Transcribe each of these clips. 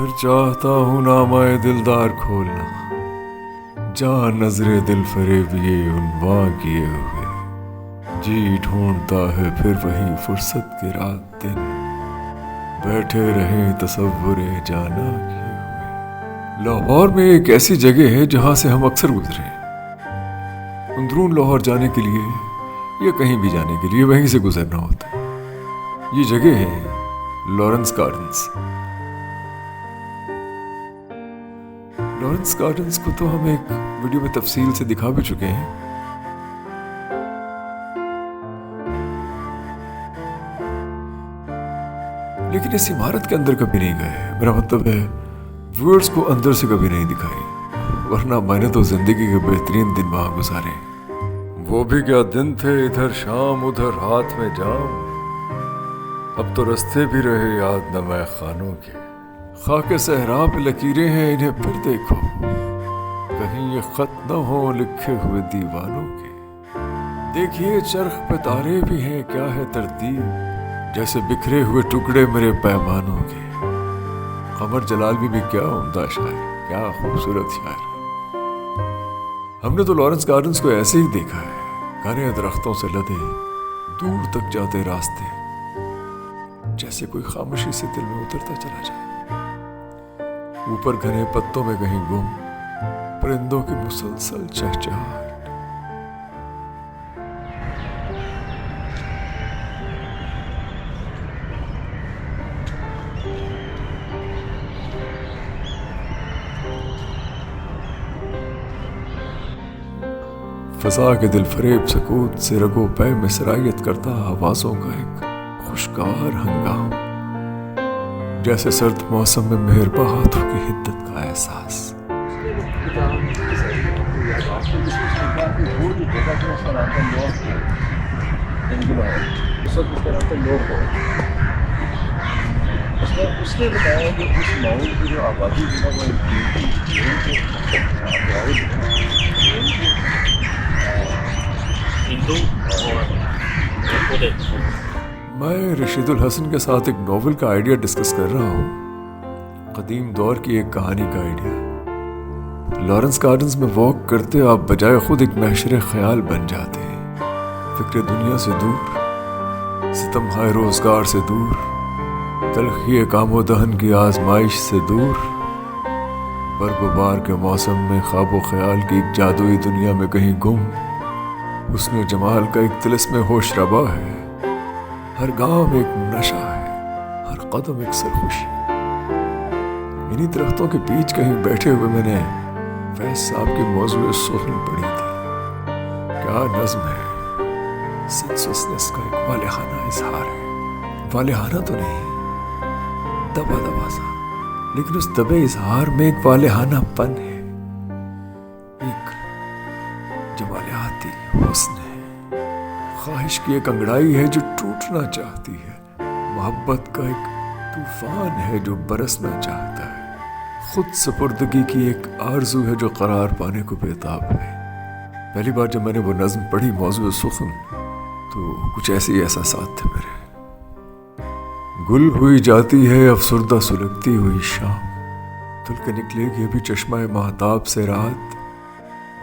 پھر چاہتا ہوں نامۂ دلدار کھولنا، جہاں نظر دل فریبیے عنواں کیے ہوئے، جی ڈھونڈتا ہے پھر وہی فرصت کے رات دن، بیٹھے رہیں تصور جانا کیے ہوئے۔ لاہور میں ایک ایسی جگہ ہے جہاں سے ہم اکثر گزرے ہیں۔ اندرون لاہور جانے کے لیے یا کہیں بھی جانے کے لیے وہیں سے گزرنا ہوتا ہے۔ یہ جگہ ہے لارنس گارڈنز۔ لارنس گارڈنز کو تو ہم ایک ویڈیو میں تفصیل سے دکھا بھی چکے ہیں، لیکن اس عمارت کے اندر کبھی نہیں گئے۔ میرا مطلب ہے ویورز کو اندر سے کبھی نہیں دکھائی، ورنہ میں نے تو زندگی کے بہترین دن وہاں گزارے۔ وہ بھی کیا دن تھے، ادھر شام ادھر ہاتھ میں جام، اب تو رستے بھی رہے یاد نہ میں خانوں کے، خاک صحرا پہ لکیریں ہیں انہیں پھر دیکھو، کہیں یہ خط نہ ہو لکھے ہوئے دیوانوں کے۔ دیکھیے چرخ پہ تارے بھی ہیں، کیا ہے ترتیب، جیسے بکھرے ہوئے ٹکڑے میرے پیمانوں کے۔ قمر جلال بھی کیا عمدہ شاعر، کیا خوبصورت شاعر۔ ہم نے تو لارنس گارڈنز کو ایسے ہی دیکھا ہے، گھنے درختوں سے لدے دور تک جاتے راستے، جیسے کوئی خاموشی سے دل میں اترتا چلا جائے۔ اوپر گھنے پتوں میں کہیں گم پرندوں کی مسلسل چہچہاہٹ۔ فضا کے دل فریب سکوت سے رگو پے میں سرایت کرتا آوازوں کا ایک خوشگوار ہنگام، جیسے سرد موسم میں مہرباں ہاتھوں کی حدت کا احساس۔ اس نے بتایا کہ اس ماحول کی جو آبادی ہے وہ میں رشید الحسن کے ساتھ ایک ناول کا آئیڈیا ڈسکس کر رہا ہوں، قدیم دور کی ایک کہانی کا آئیڈیا۔ لارنس گارڈنز میں واک کرتے آپ بجائے خود ایک محشر خیال بن جاتے ہیں، فکر دنیا سے دور، ستم ہائے روزگار سے دور، تلخی کام و دہن کی آزمائش سے دور، برگ و بار کے موسم میں خواب و خیال کی ایک جادوئی دنیا میں کہیں گم۔ حسن و جمال کا ایک طلسم ہوش ربا ہے، ہر گاؤں میں ایک نشہ ہے، ہر قدم ایک سرخوشی۔ انہی درختوں کے بیچ کہیں بیٹھے ہوئے میں نے فیض صاحب کی موضوع سخن پڑھی تھی۔ کیا نظم ہے، سینسوسنس کا ایک والہانہ اظہار ہے، والہانہ تو نہیں، دبا دبا سا، لیکن اس دبے اظہار میں ایک والہانہ پن ہے، ایک جمالیاتی حسن ہے، خواہش کی ایک انگڑائی ہے جو ٹوٹنا چاہتی ہے، محبت کا ایک طوفان ہے جو برسنا چاہتا ہے، خود سپردگی کی ایک آرزو ہے جو قرار پانے کو بےتاب ہے۔ پہلی بار جب میں نے وہ نظم پڑھی موضوع سخن، تو کچھ ایسے ہی احساسات تھے میرے۔ گل ہوئی جاتی ہے افسردہ سلگتی ہوئی شام، دھل کے نکلے گی ابھی چشمہ ماہتاب سے رات،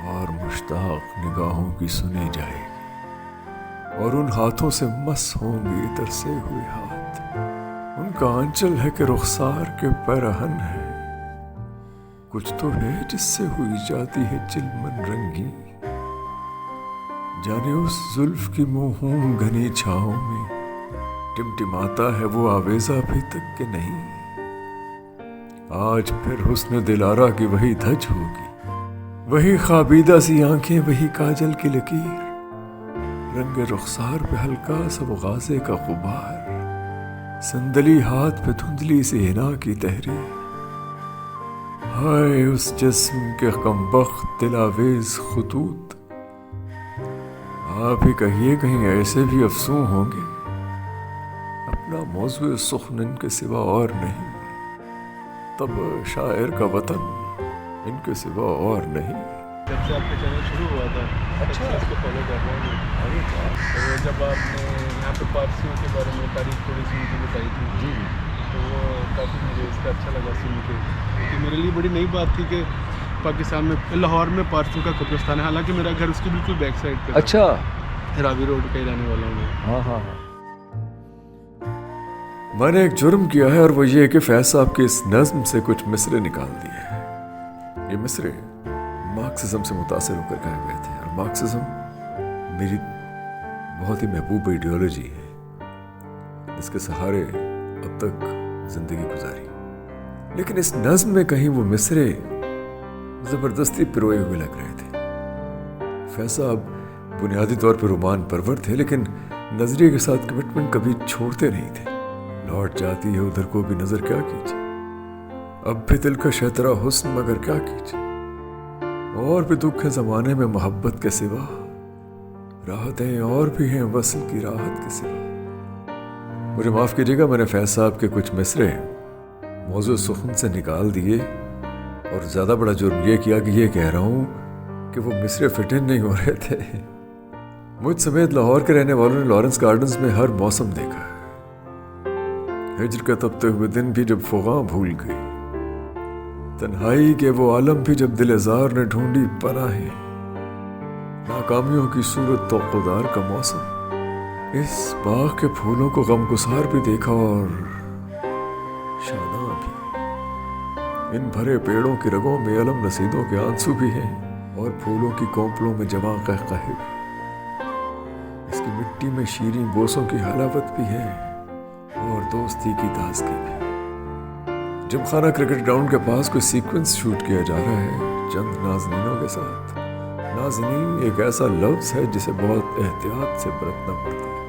اور مشتاق نگاہوں کی سنی جائے گی، اور ان ہاتھوں سے مس ہوں گے ترسے ہوئے ہاتھ، ان کا آنچل ہے کہ رخسار کے پیرہن ہے، کچھ تو ہے جس سے ہوئی جاتی ہے چلمن رنگی، جانے اس زلف کی موہوم گھنی چھاؤں میں ٹمٹماتا ہے وہ آویزہ بھی تک کہ نہیں۔ آج پھر حسن دلارا کی وہی دھج ہوگی، وہی خوابیدہ سی آنکھیں، وہی کاجل کی لکیر، رنگ رخسار پہ ہلکا سا غازے کا غبار، سندلی ہاتھ پہ دھندلی سی حنا کی تحریر، ہائے اس جسم کے کمبخت دلاویز خطوط۔ آپ ہی کہیے کہیں ایسے بھی افسوں ہوں گے، اپنا موضوع سخن ان کے سوا اور نہیں، تب شاعر کا وطن ان کے سوا اور نہیں۔ جب سے آپ کا چینل شروع ہوا تھا، اچھا اس کو فالو کر رہا ہوں۔ جب آپ نے یہاں پہ پارسیوں کے بارے میں تاریخ تھوڑی سی مجھے بتائی تھی، तो वो काफ़ी मुझे इसका अच्छा लगा सुन के, क्योंकि मेरे लिए बड़ी नई बात थी कि पाकिस्तान में लाहौर में पारसों का कब्रिस्तान है, हालांकि मेरा घर उसकी बिल्कुल बैक साइड पे है। अच्छा, रावी रोड का ही रहने वाला हूँ मैं। हाँ हाँ हाँ। मैंने एक जुर्म किया है और वो ये कि फैज साहब की इस नज्म से कुछ मिसरे निकाल दिए हैं। ये मिसरे मार्क्सिज्म से मुतासिर होकर कहे गए थे, और मार्क्सिज्म मेरी बहुत ही महबूब आइडियोलॉजी है, जिसके सहारे अब तक जिंदगी गुजारी। लेकिन इस नज्म में कहीं वो मिसरे जबरदस्ती पिरोए हुए लग रहे थे। फैज साहब बुनियादी तौर पर रोमान परवर थे, लेकिन नजरिए के साथ कमिटमेंट कभी छोड़ते नहीं थे। लौट जाती है उधर को भी नजर क्या कीजिए, अब भी दिल का शतरा हुस्न मगर क्या कीजिए, और भी दुख है जमाने में मोहब्बत के सिवा, राहतें और भी हैं वसल की राहत के सिवा। मुझे माफ कीजिएगा, मैंने फैज साहब के कुछ मिसरे मौजूद सुखन से निकाल दिए, और ज्यादा बड़ा जुर्म ये किया कि ये कह रहा हूं कि वो मिसरे फिट इन नहीं हो रहे थे। मुझ समेत लाहौर के रहने वालों ने लॉरेंस गार्डन्स में हर मौसम देखा है। हिज्र का तपते हुए दिन भी जब फुगा भूल गई, तन्हाई के वो आलम भी जब दिलेजार ने ढूंढी पनाहें, नाकामियों की सूरत तो खुदार का मौसम, इस बाग के फूलों को गमगुसार भी देखा और शाना भी। इन भरे पेड़ों की रगों में अलम रसीदों के आंसू भी हैं, और फूलों की कोंपलों में जमा कहकहे भी। इसकी मिट्टी में शीरीं बोसों की हलावत भी है, और दोस्ती की ताजगी भी। जिमखाना क्रिकेट ग्राउंड के पास कोई सीक्वेंस शूट किया जा रहा है चंद नाज़नीनों के साथ। नाज़नीन एक ऐसा लफ्ज़ है जिसे बहुत एहतियात से बरतना पड़ता है।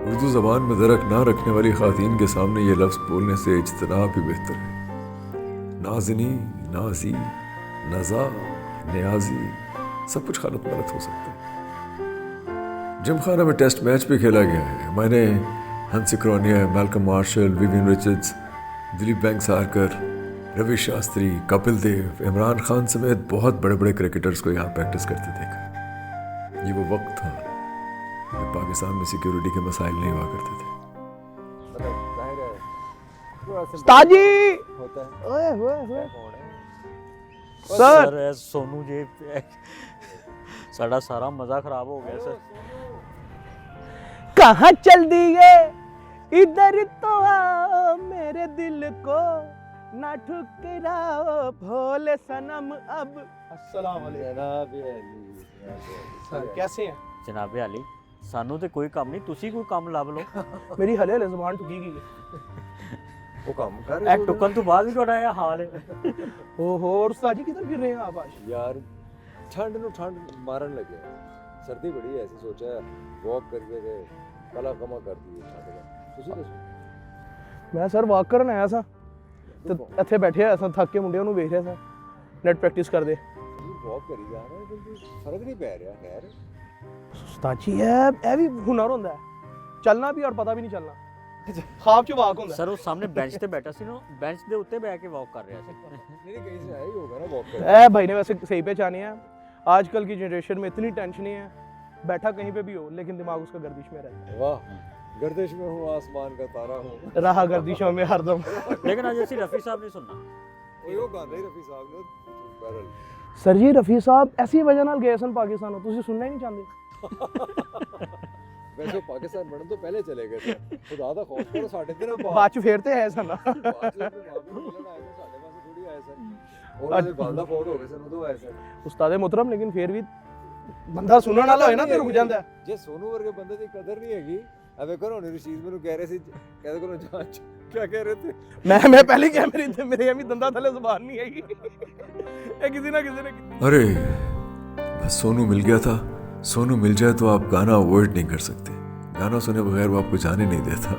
उर्दू ज़बान में दरक ना रखने वाली ख़ातीन के सामने ये लफ्ज़ बोलने से इज्तनाब भी बेहतर है। नाज़नी, नाज़ी, नज़ा, नियाज़ी, सब कुछ गलत गलत हो सकता है। जिमखाना में टेस्ट मैच भी खेला गया है। मैंने Hansie Cronje, Malcolm Marshall, Vivian Richards, Dilip Vengsarkar, Ravi Shastri, Kapil Dev, Imran Khan समेत बहुत बड़े बड़े क्रिकेटर्स को यहाँ प्रैक्टिस करते देखा। ये वो वक्त था जब पाकिस्तान में सिक्योरिटी के मसाइल नहीं हुआ करते थे। ताजी होता है सर सोनू जी साड़ा सारा मजा खराब हो गया सर। कहाँ चल दिए, इधर तो आओ, मेरे दिल को ना ठुकराओ भोले सनम। अब अस्सलाम वालेकुम सर, कैसे हैं? जनाबे अली सानू ते कोई काम नहीं, तुसी कोई काम लभ लो। मेरी हले हले जुबान टुकी गई है। वो काम कर ए टुकन तो बाद भी ਤੁਹਾਡਾ ਇਹ ਹਾਲ ਹੈ। ओहो, और उस्ताद जी किधर फिर रहे हैं आप आज? यार ठंड नु ठंड मारन लगे, सर्दी बड़ी है, ऐसे सोचा है वॉक करके ते कला कमा कर दी ठंड का। ਤੁਸੀਂ ਦੱਸੋ। मैं सर वॉक करन आया सा ਤੇ ਇੱਥੇ ਬੈਠੇ ਹੋਇਆ ਸਾਂ, ਥੱਕ ਕੇ ਮੁੰਡਿਆਂ ਨੂੰ ਵੇਖ ਰਿਹਾ ਸਾਂ ਨੈਟ ਪ੍ਰੈਕਟਿਸ ਕਰਦੇ। ਵॉक ਕਰੀ ਜਾ ਰਹੇ ਹੋ, ਕੋਈ ਫਰਕ ਨਹੀਂ ਪੈ ਰਿਹਾ। ਖੈਰ ਉਸਤਾਦ ਜੀ ਇਹ ਵੀ ਹੁਨਰ ਹੁੰਦਾ ਹੈ, ਚੱਲਣਾ ਵੀ ਔਰ ਪਤਾ ਵੀ ਨਹੀਂ ਚੱਲਣਾ। ਖਾਬ 'ਚ ਵਾਕ ਹੁੰਦਾ ਸਰ ਉਹ ਸਾਹਮਣੇ ਬੈਂਚ ਤੇ ਬੈਠਾ ਸੀ ਨਾ, ਬੈਂਚ ਦੇ ਉੱਤੇ ਬੈ ਕੇ ਵਾਕ ਕਰ ਰਿਹਾ ਸੀ। नहीं कहीं से आया ही होगा ना वॉक कर। ए भाई ने वैसे सही पहचाने हैं। आजकल की जनरेशन में इतनी टेंशनें हैं, बैठा कहीं पे भी हो लेकिन दिमाग उसका गर्दिश में रहता वाह, गर्दिश में हूँ, आसमान का तारा हूँ। है, रहा गर्दिशों में हरदम। लेकिन आज ऐसी रफी साहब ने सुनना ਉਹ ਗਾਉਂਦਾ ਹੀ ਰਫੀ ਸਾਹਿਬ ਨੇ ਬੈਰਲ। सर जी रफी साहब ऐसी वजह नाल गए सन पाकिस्तानों, तुसी सुनना ही नहीं चाहते। ਵੈਸੇ ਪਾਕਿਸਤਾਨ ਬਣਨ ਤੋਂ ਪਹਿਲੇ ਚਲੇ ਗਏ ਸੀ। ਖੁਦਾ ਦਾ ਖੌਫ ਕਰੋ, ਸਾਡੇ ਤੇ ਨਾ बाद च फेरते हैं सन। ਬਾਅਦ ਚ ਵਾਪਸ ਮਿਲਣ ਆਏ ਤਾਂ ਸਾਡੇ ਪਾਸੇ ਥੋੜੀ ਆਏ ਸਨ। ਉਹਨਾਂ ਦੇ ਗੱਲ ਦਾ ਫੋਨ ਹੋ ਗਏ ਸਨ, ਉਦੋਂ ਆਏ ਸਨ। उस्ताद मोहतरम लेकिन फिर भी बंदा सुनने वाला होए ना तो रुक जाता है। ਜੇ ਸੋਨੂ ਵਰਗੇ ਬੰਦੇ ਦੀ ਕਦਰ ਨਹੀਂ ਹੈਗੀ। ਆ ਵੇਖੋ ਹੁਣ ਰਸ਼ੀਦ ਮੈਨੂੰ ਕਹਿ ਰਹੇ ਸੀ, ਕਹਿੰਦੇ ਕੋਲੋਂ ਜਾਂਚ ਕੀ ਕਹਿ ਰਹੇ थे। मैं पहले क्या मेरे भी दंदा थले जुबान नहीं हैगी। ये किसी ना किसी ने। अरे बस सोनू मिल गया था। सोनू मिल जाए तो आप गाना अवॉइड नहीं कर सकते। गाना सुने बगैर वो आपको जाने नहीं देता।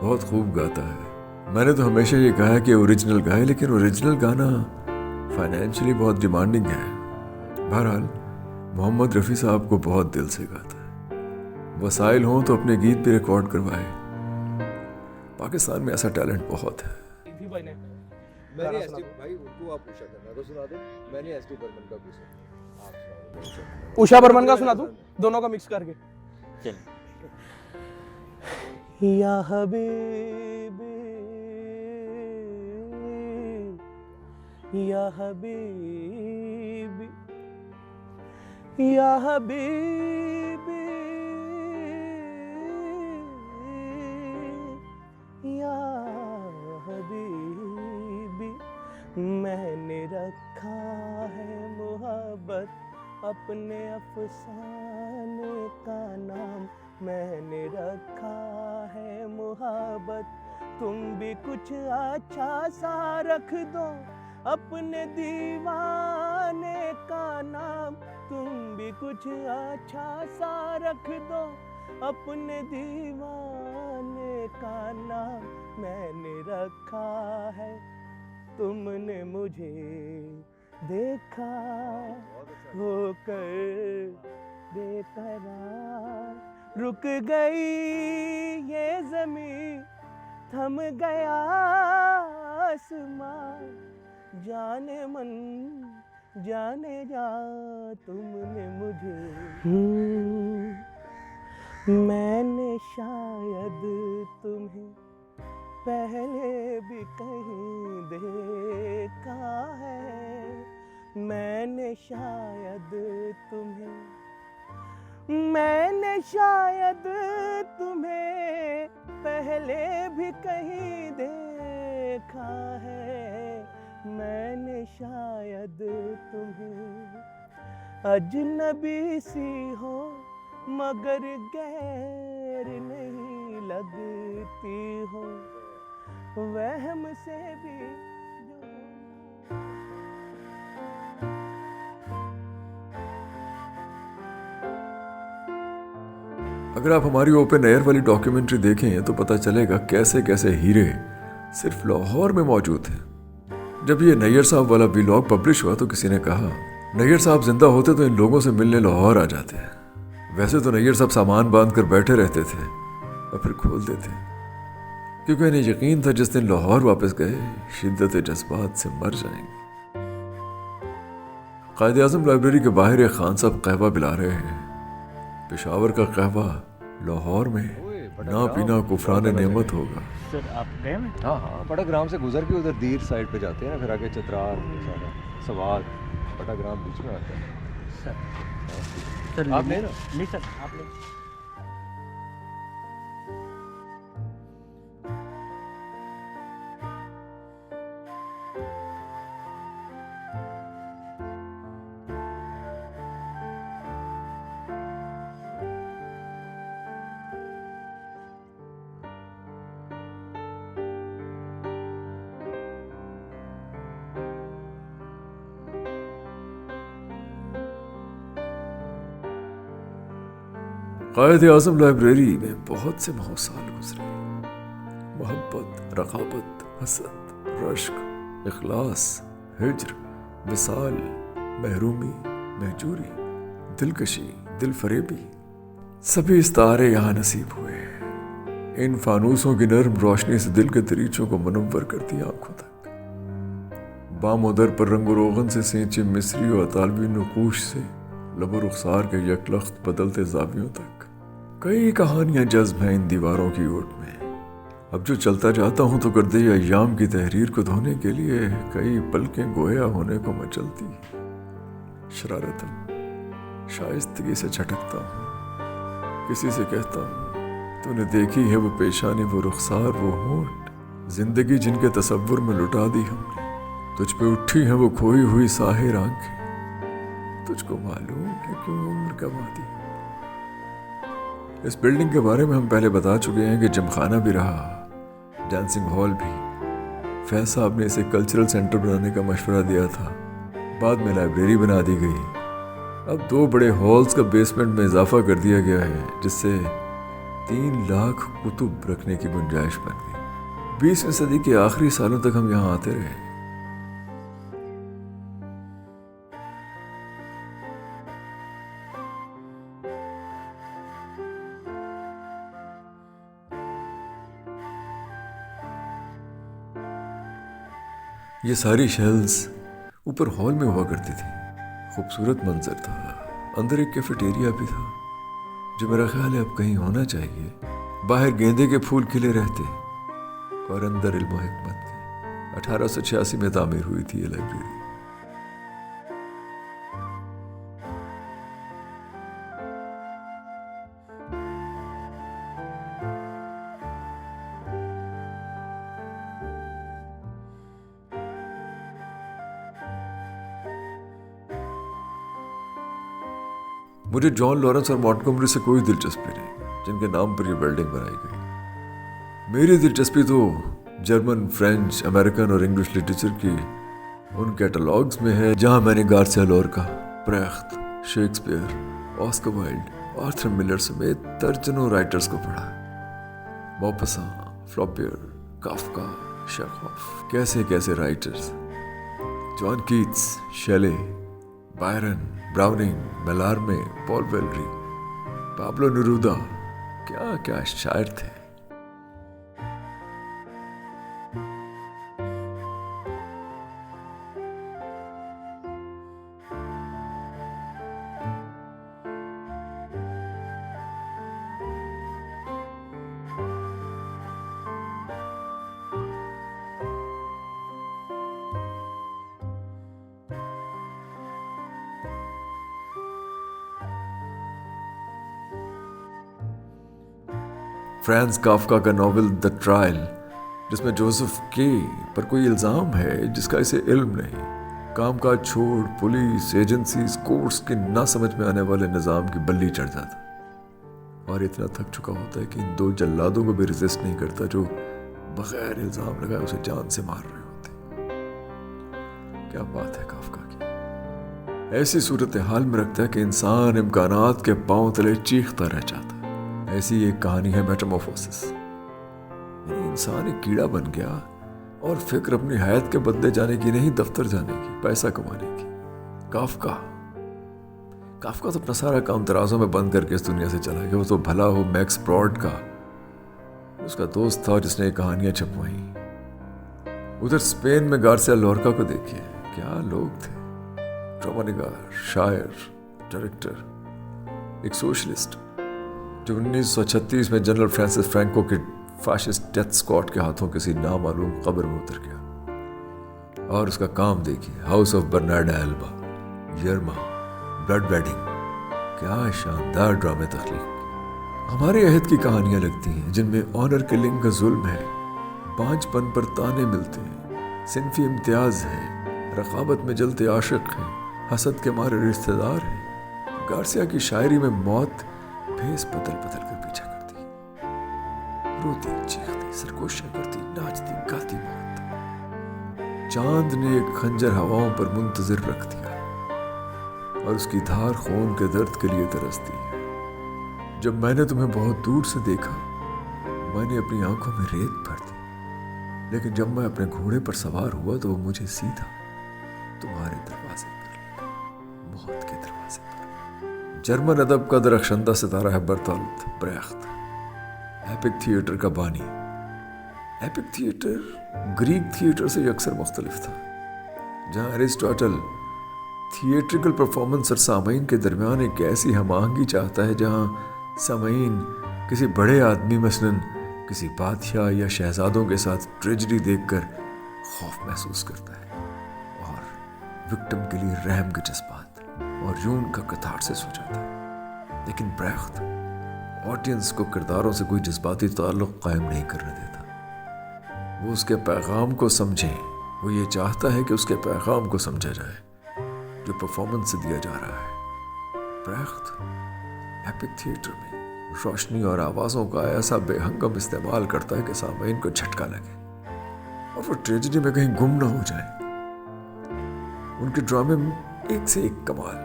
बहुत खूब गाता है। मैंने तो हमेशा ये कहा कि ओरिजिनल गाए, लेकिन ओरिजिनल गाना फाइनेंशियली बहुत डिमांडिंग है। बहरहाल मोहम्मद रफ़ी साहब को बहुत दिल से गाता है। वसाइल हों तो अपने गीत भी रिकॉर्ड करवाए। पाकिस्तान में ऐसा टैलेंट बहुत है। मैंने एसटी भाई उनको आप पूछा करना तो सुना दो। मैंने एसटी बर्मन का पूछा, आप सुनाओ। उषा बर्मन का सुना दूं, दोनों का मिक्स करके। चल یا حبیبی یا حبیبی یا حبیبی یا حبیبی، میں نے رکھا ہے محبت اپنے افسانے کا نام، میں نے رکھا ہے محبت، تم بھی کچھ اچھا سا رکھ دو اپنے دیوانے کا نام، تم بھی کچھ اچھا سا رکھ دو اپنے دیوانے کا نام، میں نے رکھا ہے، تم نے مجھے دیکھا ہو کر بے قرار، رک گئی یہ زمین تھم گیا آسمان، جانے من جانے جا تم نے مجھے، میں نے شاید تمہیں پہلے بھی کہیں دیکھا ہے، میں نے شاید تمہیں پہلے بھی کہیں دیکھا ہے، میں نے شاید تمہیں اجنبی سی ہو مگر غیر نہیں لگتی ہو، وہم سے بھی جو اگر آپ ہماری اوپن ایئر والی ڈاکیومنٹری دیکھیں تو پتہ چلے گا کیسے کیسے ہیرے صرف لاہور میں موجود ہیں۔ جب یہ نیئر صاحب والا ویلاگ پبلش ہوا تو کسی نے کہا نیئر صاحب زندہ ہوتے تو ان لوگوں سے ملنے لاہور آ جاتے ہیں۔ ویسے تو نیئر صاحب سامان باندھ کر بیٹھے رہتے تھے اور پھر کھول دیتے، کیونکہ انہیں یقین تھا جس دن لاہور واپس گئے شدت جذبات سے مر جائیں گے۔ قائد اعظم لائبریری کے باہر ایک خان صاحب قہوہ پلا رہے ہیں۔ پشاور کا قہوہ لاہور میں نہ پینا کفران نعمت ہوگا۔ سر آپ گئے میں؟ ہاں ہاں، پٹا گرام سے گزر کے ادھر دیر سائڈ پہ جاتے ہیں نا، پھر آگے چترال سوات، پٹا گرام بیچ میں آتا ہے۔ سر آپ لے لو۔ نہیں سر آپ لے۔ قائد اعظم لائبریری میں بہت سے سال گزرے، محبت، رقابت، حسد، رشک، اخلاص، ہجر، وصال، محرومی، مہجوری، دلکشی، دل فریبی، سبھی استعارے یہاں نصیب ہوئے، ان فانوسوں کی نرم روشنی سے دل کے دریچوں کو منور کرتی آنکھوں تک، بام و در پر رنگ و روغن سے سینچے مصری و اطالوی نقوش سے لب و رخسار کے یکلخت بدلتے زاویوں تک، کئی کہانیاں جذب ہیں ان دیواروں کی اوٹ میں۔ اب جو چلتا جاتا ہوں تو گردے ایام کی تحریر کو دھونے کے لیے کئی پلکیں گویا ہونے کو مچلتی، شرارتاً شائستگی سے جھٹکتا ہوں، کسی سے کہتا ہوں تو نے دیکھی ہے وہ پیشانی، وہ رخسار، وہ ہونٹ، زندگی جن کے تصور میں لٹا دی ہم نے، تجھ پہ اٹھی ہیں وہ کھوئی ہوئی ساحر آنکھیں، تجھ کو معلوم ہے کیوں عمر گنوا دی۔ اس بلڈنگ کے بارے میں ہم پہلے بتا چکے ہیں کہ جم خانہ بھی رہا، ڈانسنگ ہال بھی۔ فیض صاحب نے اسے کلچرل سینٹر بنانے کا مشورہ دیا تھا، بعد میں لائبریری بنا دی گئی۔ اب 2 بڑے ہالز کا بیسمنٹ میں اضافہ کر دیا گیا ہے، جس سے 3 لاکھ کتب رکھنے کی گنجائش بن گئی۔ 20ویں صدی کے آخری سالوں تک ہم یہاں آتے رہے۔ یہ ساری شیلز اوپر ہال میں ہوا کرتی تھی، خوبصورت منظر تھا، اندر ایک کیفیٹیریا بھی تھا جو میرا خیال ہے اب کہیں ہونا چاہیے، बाहर गेंदे के फूल खिले रहते और अंदर इल्म हिकमत के। 1886 में तामीर हुई थी ये लाइब्रेरी। मुझे जॉन लॉरेंस और मॉन्टगोमरी से कोई दिलचस्पी नहीं, जिनके नाम पर यह बिल्डिंग बनाई गई। मेरी दिलचस्पी तो जर्मन, फ्रेंच, अमेरिकन और इंग्लिश लिटरेचर की उन कैटलॉग्स में है जहां मैंने Garcia Lorca, Brecht, Shakespeare, Oscar Wilde, Arthur Miller समेत दर्जनों राइटर्स को पढ़ा। मॉपसां, फ्लॉबियर, काफ्का, शेखोफ, कैसे कैसे writers, John Keats, Shelley, Byron, Browning, Mallarme, Paul Valery, Pablo Neruda, क्या क्या शायर थे। फ्रांज काफ्का का नॉवेल द ट्रायल, जिसमें जोसेफ के पर कोई इल्ज़ाम है जिसका इसे इल्म नहीं, कामकाज छोड़ पुलिस, एजेंसीज, कोर्ट्स के ना समझ में आने वाले निज़ाम की बल्ली चढ़ जाता और इतना थक चुका होता है कि इन दो जल्लादों को भी रेजिस्ट नहीं करता जो बगैर इल्ज़ाम लगाए उसे जान से मार रहे होते। क्या बात है काफ्का की। ऐसी सूरत हाल में रखता है कि इंसान इम्कानात के पांव तले चीखता रह जाता है। ऐसी एक कहानी है मेटामॉर्फोसिस। इंसान एक कीड़ा बन गया और फिक्र अपनी हयात के बदले जाने की नहीं, दफ्तर जाने की, पैसा कमाने की। काफ्का तो अपना सारा काम तराजों में बंद करके इस दुनिया से चला गया। वो तो भला हो मैक्स ब्रॉड का उसका दोस्त था जिसने कहानियां छपवाई। उधर स्पेन में गार्सिया लोरका को देखिए, क्या लोग थे। ड्रामानिगार, शायर, डायरेक्टर, एक सोशलिस्ट जो 1936 में जनरल फ्रांसिस फ्रैंको के फाशिस्ट डेथ स्क्वाड के हाथों किसी नामालूम कब्र में उतर गया। और उसका काम देखिए, House of Bernarda Alba, Yerma, Blood Wedding, क्या शानदार ड्रामे तख्लीक। हमारे अहद की कहानियां लगती हैं जिनमें ऑनर किलिंग का जुल्म है, पांचपन पर ताने मिलते हैं, सिनफी इम्तियाज है, रकाबत में जलते आशिक हैं, हसद के मारे रिश्तेदार हैं। गार्सिया की शायरी में मौत भेस बदल बदल कर पीछा करती, रोती, चीखती, सरगोशियां करती, नाचती, गाती मौत। चांद ने एक खंजर हवाओं पर मुंतजिर रख दिया और उसकी धार खून के दर्द के लिए तरसती है। जब मैंने तुम्हें बहुत दूर से देखा, मैंने अपनी आंखों में रेत भर दी, लेकिन जब मैं अपने घोड़े पर सवार हुआ तो वो मुझे सीधा तुम्हारे दरवाजे पर, मौत के दरवाजे पर। जर्मन अदब का दरख्शंदा सितारा है बर्तोल्ट ब्रेख्त, एपिक थिएटर का बानी। एपिक थिएटर ग्रीक थिएटर से अक्सर मुख्तलिफ था, जहाँ एरिस्टोटल थिएट्रिकल परफॉर्मेंस और सामईन के दरमियान एक ऐसी हमआहंगी चाहता है जहाँ सामईन किसी बड़े आदमी मसलन किसी बादशाह या शहजादों के साथ ट्रेजेडी देखकर खौफ महसूस करता है और विक्टिम के लिए रहम के जज्बात और यूं का कथारसिस हो जाता है। लेकिन ब्रेख्त ऑडियंस को किरदारों से कोई जज्बाती ताल्लुक कायम नहीं करने देता। वो उसके पैगाम को समझे, वो ये चाहता है कि उसके पैगाम को समझा जाए जो परफॉर्मेंस से दिया जा रहा है। ब्रेख्त एपिक थिएटर में रोशनी और आवाज़ों का ऐसा बेहंगम इस्तेमाल करता है कि सामईन को झटका लगे और वो ट्रेजेडी में कहीं गुम ना हो जाए। उनके ड्रामे में एक से एक कमाल,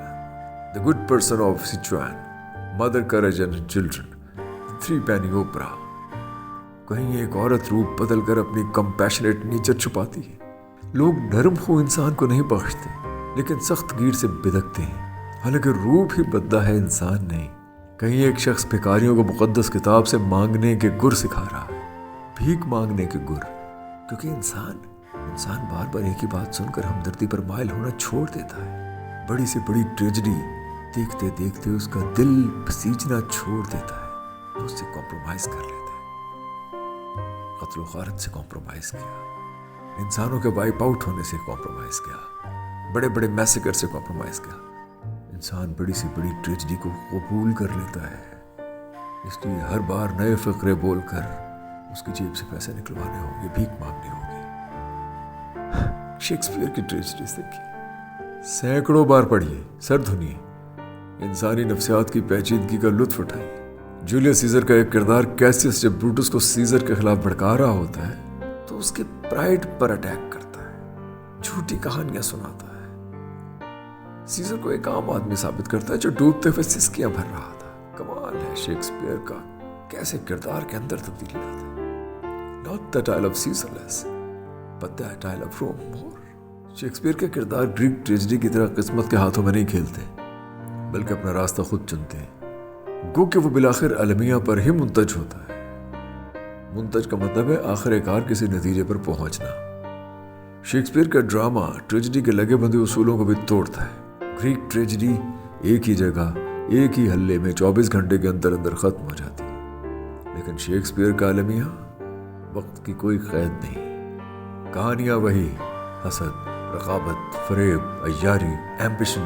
The Good Person of Sichuan, Mother Courage and Children, Threepenny Opera. कहीं एक औरत रूप बदल कर अपनी कंपैशनेट नेचर छुपाती है। लोग नरम हो इंसान को नहीं बख्शते, लेकिन सख्त गीर से बिदकते हैं। हालांकि रूप ही बदला है, इंसान नहीं। कहीं एक शख्स भिखारियों को मुकद्दस किताब से मांगने के गुर सिखा रहा है, भीख मांगने के गुर, क्योंकि इंसान बार बार एक ही बात सुनकर हमदर्दी पर माइल होना छोड़ देता है। बड़ी से बड़ी ट्रेजेडी देखते देखते उसका दिल पसीजना छोड़ देता है, उससे कॉम्प्रोमाइज कर लेता है। कत्ल गारत से कॉम्प्रोमाइज़ किया, इंसानों के वाइप आउट होने से कॉम्प्रोमाइज़ किया, बड़े बड़े मैसेकर से कॉम्प्रोमाइज़ किया। इंसान बड़ी से बड़ी ट्रेजेडी को कबूल कर लेता है, इसलिए हर बार नए फ़करे बोलकर उसकी जेब से पैसे निकलवाने होंगे, भीख मांगनी होगी। शेक्सपियर की ट्रेजेडीज देखिए, सैकड़ों बार पढ़िए, सर धुनिए, इंसानी नफ्सियात की पेचीदगी का लुत्फ उठाइए। जूलियस सीजर का एक किरदार कैसियस जब ब्रूटस को सीजर के खिलाफ भड़का रहा होता है तो उसके प्राइड पर अटैक करता है, झूठी कहानियां सुनाता है, सीजर को एक आम आदमी साबित करता है जो डूबते हुए सिसकियां भर रहा था। कमाल है शेक्सपियर का, कैसे किरदार के अंदर तब्दीली लाता है। Not that I love Caesar less, but that I love Rome more। Shakespeare के किरदार ग्रीक ट्रेजेडी की तरह किस्मत के हाथों में नहीं खेलते, बल्कि अपना रास्ता खुद चुनते हैं। गो कि वो बिलाखिर अलमिया पर ही मुंतज होता है। मुंतज का मतलब है आखिरकार किसी नतीजे पर पहुंचना। शेक्सपियर का ड्रामा ट्रेजेडी के लगे बंधे उसूलों को भी तोड़ता है। ग्रीक ट्रेजेडी एक ही जगह, एक ही हल्ले में 24 घंटे के अंदर अंदर खत्म हो जाती है, लेकिन शेक्सपियर का अलमिया वक्त की कोई कैद नहीं। कहानियां वही, हसद, रकाबत, फरेब, अय्यारी, एम्बिशन,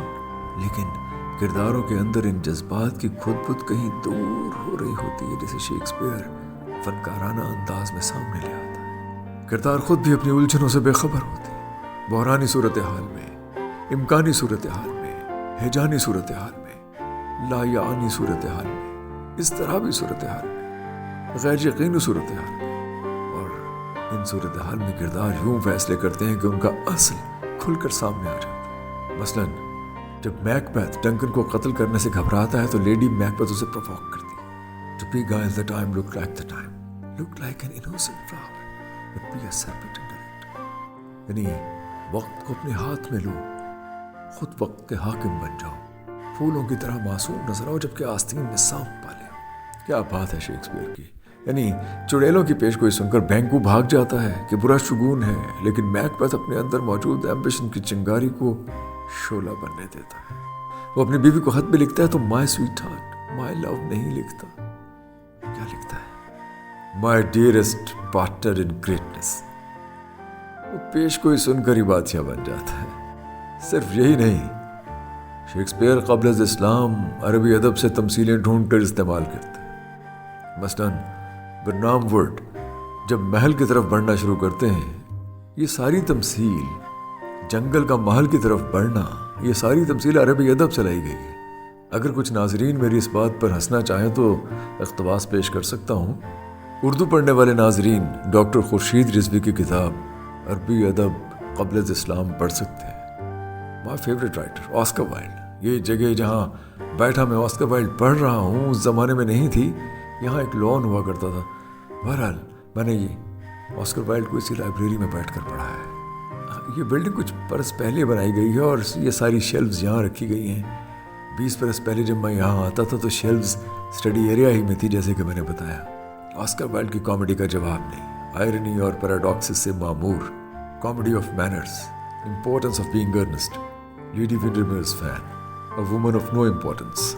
लेकिन किरदारों के अंदर इन जज्बात की खुद कहीं दूर हो रही होती है, जिसे शेक्सपियर फनकाराना अंदाज में सामने ले आता है। किरदार खुद भी अपनी उलझनों से बेखबर होते हैं। बहरानी सूरत हाल में, इम्कानी सूरत हाल में, हिजानी सूरत हाल में, लायानी सूरत हाल में, इस तरह भी सूरत हाल में, गैर यकीनी सूरत हाल में। और इन सूरत हाल में किरदार यूं फैसले करते हैं कि उनका असल खुलकर सामने आ जाता है। मसलन जब मैकबेथ डंकन को कत्ल करने से घबराता है तो लेडी मैकबेथ उसे प्रोवोक करती है। To beguile the time, look like the time, look like an innocent flower, but be a serpent under it। यानी वक्त को अपने हाथ में लो, खुद वक्त के हाकिम बन जाओ, फूलों की तरह मासूम नजर आओ जबकि आस्तीन में सांप पाले हो। क्या बात है शेक्सपियर की। यानी चुड़ैलों की पेशगोई सुनकर बैंकू भाग जाता है कि बुरा शगुन है, लेकिन मैकबेथ अपने अंदर मौजूद एम्बिशन की चिंगारी को शोला बनने देता है। वो अपनी बीवी को खत भी लिखता है तो my sweet heart, my love नहीं लिखता। क्या लिखता है? My dearest partner in greatness. वो पेश कोई सुनकर ही बादशाह बन जाता है। सिर्फ यही नहीं, शेक्सपियर क़ब्ल इस्लाम अरबी अदब से तमसीलें ढूंढ कर इस्तेमाल करते हैं। मसलन बर्नाम वुड जब महल की तरफ बढ़ना शुरू करते हैं, ये सारी तमसील, जंगल का महल की तरफ बढ़ना, ये सारी तमसील अरबी अदब से लाई गई है। अगर कुछ नाजरीन मेरी इस बात पर हंसना चाहें तो इक़्तिबास पेश कर सकता हूँ। उर्दू पढ़ने वाले नाजरीन डॉक्टर खुर्शीद रिजवी की किताब अरबी अदब क़ब्ल इस्लाम पढ़ सकते हैं। My favourite writer Oscar Wilde. ये जगह जहाँ बैठा मैं ऑस्कर वाइल्ड पढ़ रहा हूँ उस ज़माने में नहीं थी, यहाँ एक लॉन हुआ करता था। बहरहाल मैंने ये ऑस्कर वाइल्ड को इसी लाइब्रेरी में बैठ कर पढ़ा है। ये बिल्डिंग कुछ बरस पहले बनाई गई है और ये सारी शेल्व्स यहाँ रखी गई हैं। 20 बरस पहले जब मैं यहाँ आता था तो शेल्व्स स्टडी एरिया ही में थी, जैसे कि मैंने बताया। ऑस्कर वाइल्ड की कॉमेडी का जवाब नहीं, आयरनी और पैराडॉक्सिस से मामूर, comedy of manners, Importance of Being Earnest, Lady Windermere's Fan, A Woman of No Importance,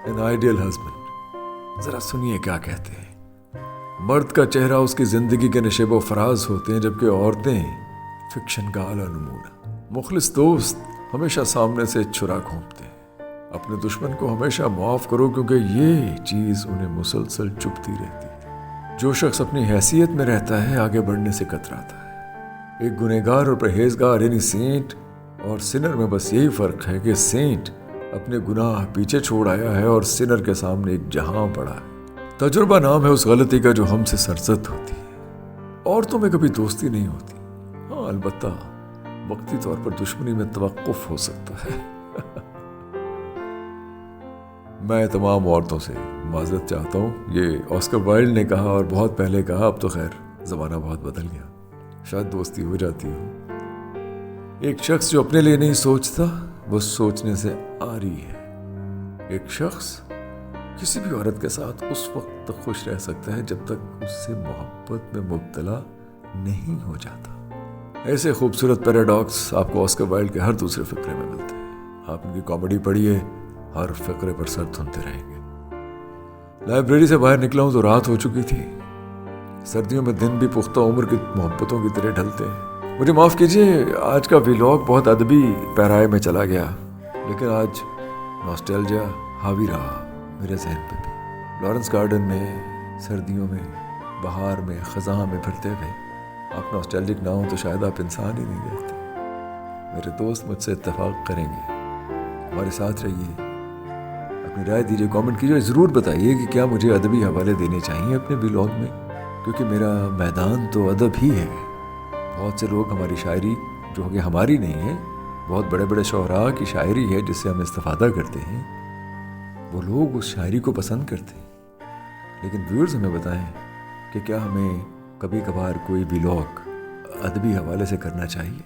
An Ideal Husband. जरा सुनिए क्या कहते हैं। मर्द का चेहरा उसकी जिंदगी के नशेबो फराज होते हैं, जबकि औरतें फिक्शन का आला नमूना। मुखलिस दोस्त हमेशा सामने से छुरा घोंपते हैं। अपने दुश्मन को हमेशा माफ़ करो क्योंकि ये चीज़ उन्हें मुसलसल चुभती रहती है। जो शख्स अपनी हैसियत में रहता है आगे बढ़ने से कतराता है। एक गुनहगार और परहेजगार यानी सेंट और सिनर में बस यही फ़र्क है कि सेंट अपने गुनाह पीछे छोड़ आया है और सिनर के सामने एक जहां पड़ा है। तजुर्बा नाम है उस गलती का जो हमसे सरजद होती है। औरतों में कभी दोस्ती नहीं होती, हाँ अलबत्ता वक्ती तौर पर दुश्मनी में तवक्कुफ हो सकता है। मैं तमाम औरतों से माजरत चाहता हूँ। ये ऑस्कर वाइल्ड ने कहा और बहुत पहले कहा, अब तो खैर ज़माना बहुत बदल गया, शायद दोस्ती हो जाती हो। एक शख्स जो अपने लिए नहीं सोचता वो सोचने से आरी है। एक शख्स किसी भी औरत के साथ उस वक्त तक खुश रह सकता है जब तक उससे मोहब्बत में मुब्तला नहीं हो जाता। ऐसे खूबसूरत पैराडॉक्स आपको ऑस्कर वाइल्ड के हर दूसरे फिक्रे में मिलते हैं। आप उनकी कॉमेडी पढ़िए, हर फिक्रे पर सर धुनते रहेंगे। लाइब्रेरी से बाहर निकला हूं तो रात हो चुकी थी। सर्दियों में दिन भी पुख्ता उम्र की मोहब्बतों की तरह ढलते हैं। मुझे माफ़ कीजिए, आज का व्लॉग बहुत अदबी पैराए में चला गया, लेकिन आज नॉस्टैल्जिया हावी रहा मेरे जहन पे भी। लॉरेंस गार्डन में सर्दियों में, बहार में, ख़ज़ां में फिरते हुए आप नॉस्टैल्जिक ना हो तो शायद आप इंसान ही नहीं रहते। मेरे दोस्त मुझसे इत्तेफाक करेंगे, हमारे साथ रहिए, अपनी राय दीजिए, कमेंट कीजिए, ज़रूर बताइए कि क्या मुझे अदबी हवाले देने चाहिए अपने व्लॉग में, क्योंकि मेरा मैदान तो अदब ही है। बहुत से लोग हमारी शायरी, जो कि हमारी नहीं है, बहुत बड़े बड़े शोहरा की शायरी है जिससे हम इस्तिफ़ादा करते हैं, वो लोग उस शायरी को पसंद करते हैं। लेकिन व्यूअर्स हमें बताएं कि क्या हमें कभी कभार कोई व्लॉग अदबी हवाले से करना चाहिए।